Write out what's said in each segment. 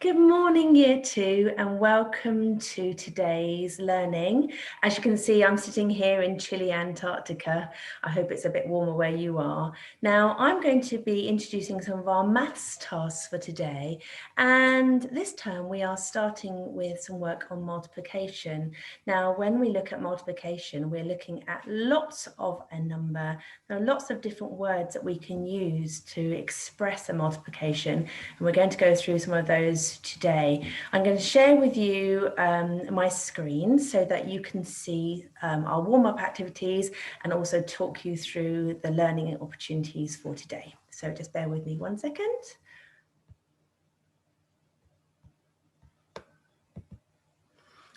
Good morning, Year 2, and welcome to today's learning. As you can see, I'm sitting here in chilly Antarctica. I hope it's a bit warmer where you are. Now, I'm going to be introducing some of our maths tasks for today. And this term, we are starting with some work on multiplication. Now, when we look at multiplication, we're looking at lots of a number. There are lots of different words that we can use to express a multiplication. And we're going to go through some of those today. I'm going to share with you my screen so that you can see our warm-up activities and also talk you through the learning opportunities for today. So just bear with me one second.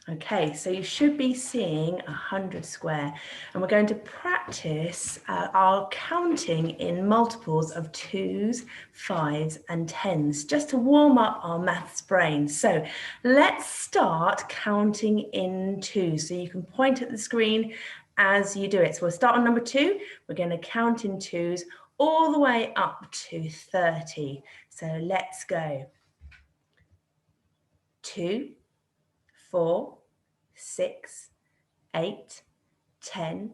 Okay, so you should be seeing 100 square, and we're going to practice our counting in multiples of 2s, 5s and 10s, just to warm up our maths brain. So let's start counting in 2s. So you can point at the screen as you do it. So we'll start on number 2. We're going to count in 2s all the way up to 30. So let's go. 2, 4, 6, 8, 10,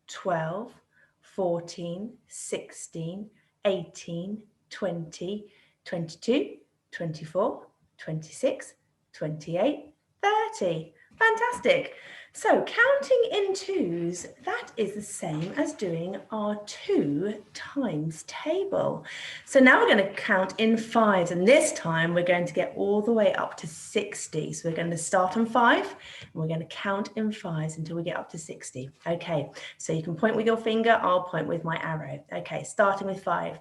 12, 14, 16, 18, 20, 22, 24, 26, 28, 30. Fantastic. So counting in 2s, that is the same as doing our 2 times table. So now we're going to count in 5s, and this time we're going to get all the way up to 60. So we're going to start on 5 and we're going to count in 5s until we get up to 60. Okay, so you can point with your finger, I'll point with my arrow. Okay, starting with 5.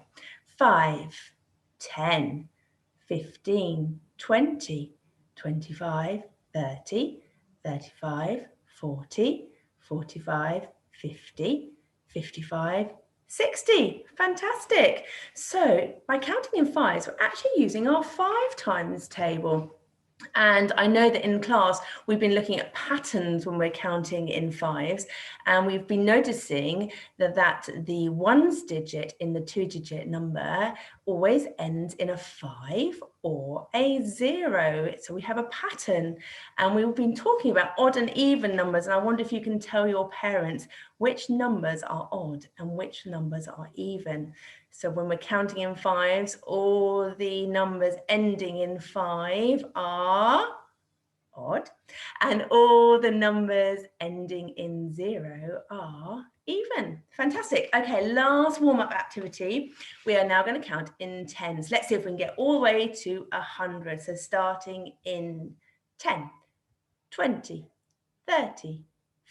5, 10, 15, 20, 25, 30, 35, 40, 45, 50, 55, 60. Fantastic. So by counting in 5s, we're actually using our 5 times table. And I know that in class, we've been looking at patterns when we're counting in 5s, and we've been noticing that the 1s digit in the 2-digit number always ends in a 5 or a 0. So we have a pattern, and we've been talking about odd and even numbers, and I wonder if you can tell your parents which numbers are odd and which numbers are even. So when we're counting in 5s, all the numbers ending in 5 are odd, and all the numbers ending in 0 are even. Fantastic. Okay, last warm-up activity. We are now going to count in 10s. Let's see if we can get all the way to 100. So starting in 10, 20, 30,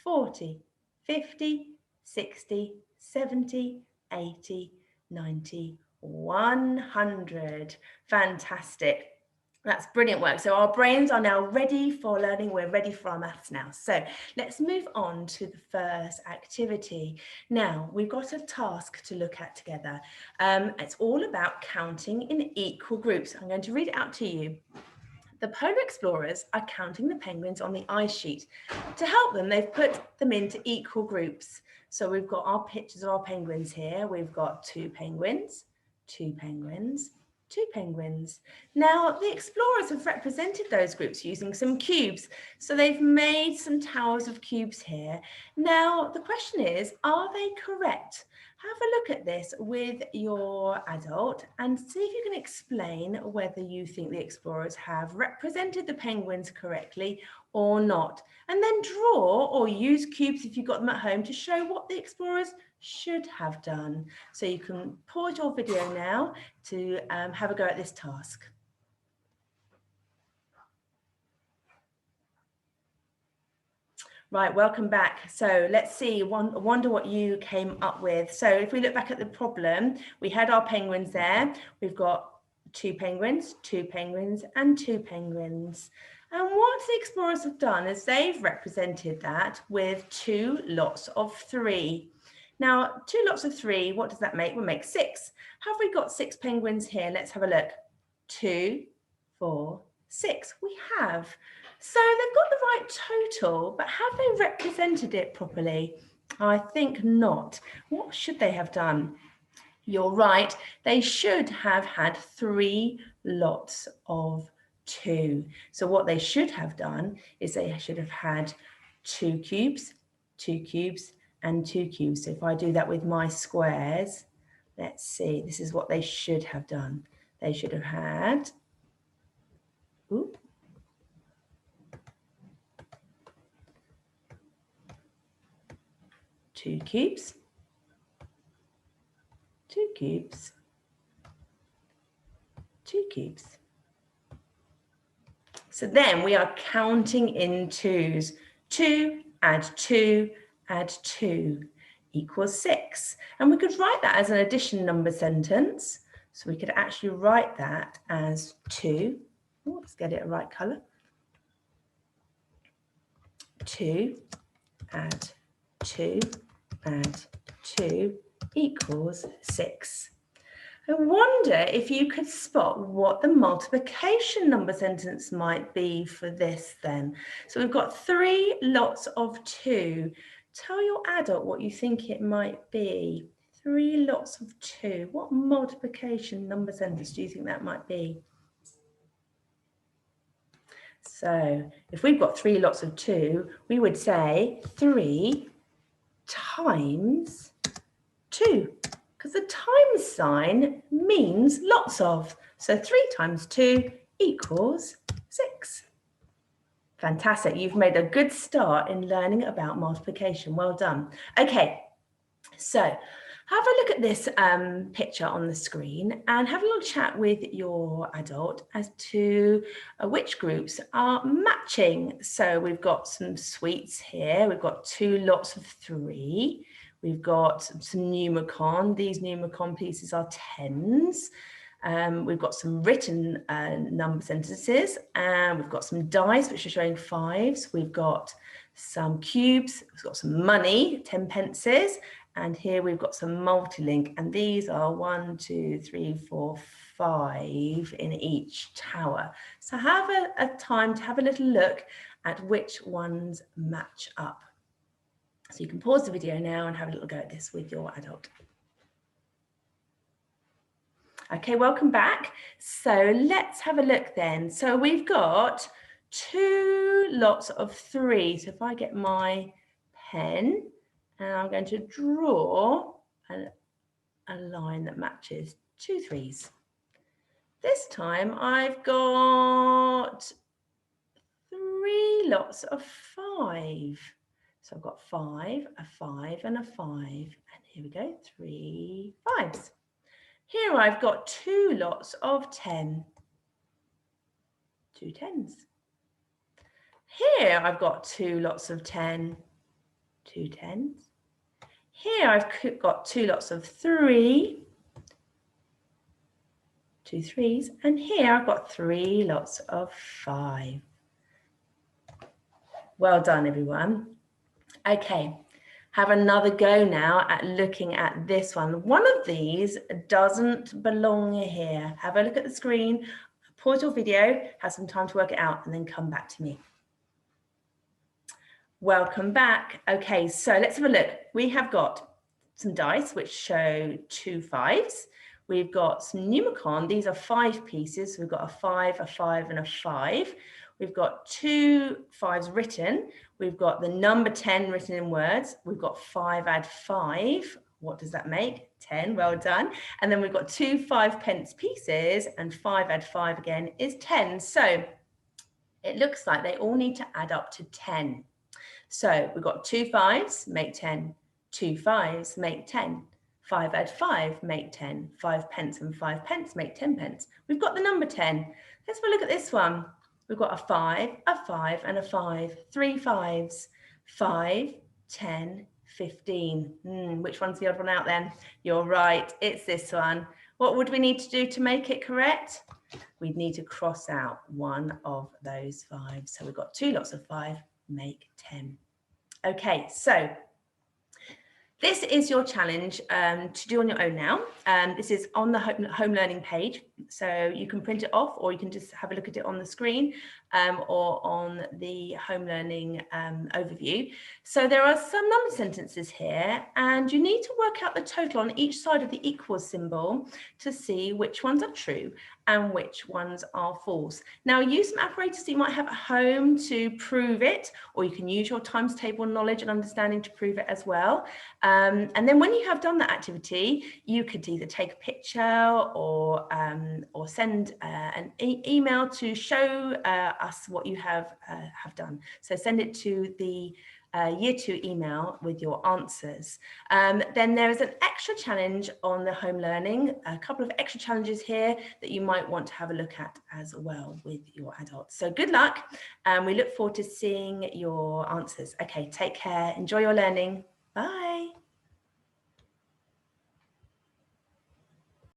40, 50, 60, 70, 80, 90, 100. Fantastic. That's brilliant work. So our brains are now ready for learning. We're ready for our maths now. So let's move on to the first activity. Now, we've got a task to look at together. It's all about counting in equal groups. I'm going to read it out to you. The polar explorers are counting the penguins on the ice sheet. To help them, they've put them into equal groups. So we've got our pictures of our penguins here. We've got 2 penguins, 2 penguins, 2 penguins. Now, the explorers have represented those groups using some cubes. So they've made some towers of cubes here. Now, the question is, are they correct? Have a look at this with your adult and see if you can explain whether you think the explorers have represented the penguins correctly or not. And then draw or use cubes if you've got them at home to show what the explorers should have done. So you can pause your video now to have a go at this task. Right, welcome back. So let's see, wonder what you came up with. So if we look back at the problem, we had our penguins there. We've got 2 penguins, 2 penguins, and 2 penguins. And what the explorers have done is they've represented that with 2 lots of 3. Now, 2 lots of 3, what does that make? We'll make 6. Have we got 6 penguins here? Let's have a look. 2, 4, 6. We have. So they've got the right total, but have they represented it properly? I think not. What should they have done? You're right. They should have had 3 lots of 2. So what they should have done is they should have had 2 cubes, 2 cubes, and 2 cubes. So if I do that with my squares, let's see, this is what they should have done. They should have had, 2 cubes, 2 cubes, 2 cubes. So then we are counting in twos. 2 add 2 add 2 equals 6. And we could write that as an addition number sentence. So we could actually write that as 2. Oh, let's get it a right colour. 2 add 2 add 2 equals 6. I wonder if you could spot what the multiplication number sentence might be for this then. So we've got 3 lots of 2. Tell your adult what you think it might be. 3 lots of 2. What multiplication number sentence do you think that might be? So if we've got 3 lots of 2, we would say 3 times 2. Because the times sign means lots of. So 3 times 2 equals 6. Fantastic. You've made a good start in learning about multiplication. Well done. Okay, so have a look at this picture on the screen and have a little chat with your adult as to which groups are matching. So we've got some sweets here. We've got 2 lots of 3. We've got some numicon. These numicon pieces are 10s. We've got some written number sentences, and we've got some dice which are showing 5s. We've got some cubes. We've got some money, 10 pences, and here we've got some multi-link, and these are 1, 2, 3, 4, 5 in each tower. So have a time to have a little look at which ones match up. So you can pause the video now and have a little go at this with your adult. Okay, welcome back. So let's have a look then. So we've got 2 lots of 3. So if I get my pen and I'm going to draw a line that matches 2 3s. This time I've got 3 lots of 5. So I've got 5, a 5 and a 5, and here we go, 3 5s. Here I've got 2 lots of 10, 2 10s. Here I've got 2 lots of 10, 2 10s. Here I've got 2 lots of 3, 2 3s, and here I've got 3 lots of 5. Well done, everyone. Okay, have another go now at looking at this one. One of these doesn't belong here. Have a look at the screen, pause your video, have some time to work it out, and then come back to me. Welcome back. Okay, so let's have a look. We have got some dice which show 2 5s. We've got some numicon. These are 5 pieces. We've got a 5, a 5, and a 5. We've got 2 5s written. We've got the number 10 written in words. We've got 5 add 5. What does that make? 10, well done. And then we've got 2 5 pence pieces, and 5 add 5 again is 10. So it looks like they all need to add up to 10. So we've got 2 5s, make 10. 2 5s, make 10. 5 add 5, make 10. 5 pence and 5 pence make 10 pence. We've got the number 10. Let's have a look at this one. We've got a 5, and a 5. 3 5s. 5, 10, 15. Which one's the odd one out then? You're right, it's this one. What would we need to do to make it correct? We'd need to cross out one of those 5s. So we've got 2 lots of 5, make 10. Okay, so this is your challenge to do on your own now. This is on the home learning page, so you can print it off, or you can just have a look at it on the screen or on the home learning overview. So there are some number sentences here, and you need to work out the total on each side of the equals symbol to see which ones are true and which ones are false. Now, use some apparatus that you might have at home to prove it, or you can use your times table knowledge and understanding to prove it as well. And then when you have done that activity, you could either take a picture or send an email to show us what you have done. So send it to the Year 2 email with your answers. Then there is an extra challenge on the home learning, a couple of extra challenges here that you might want to have a look at as well with your adults. So good luck, and we look forward to seeing your answers. Okay, take care, enjoy your learning. Bye.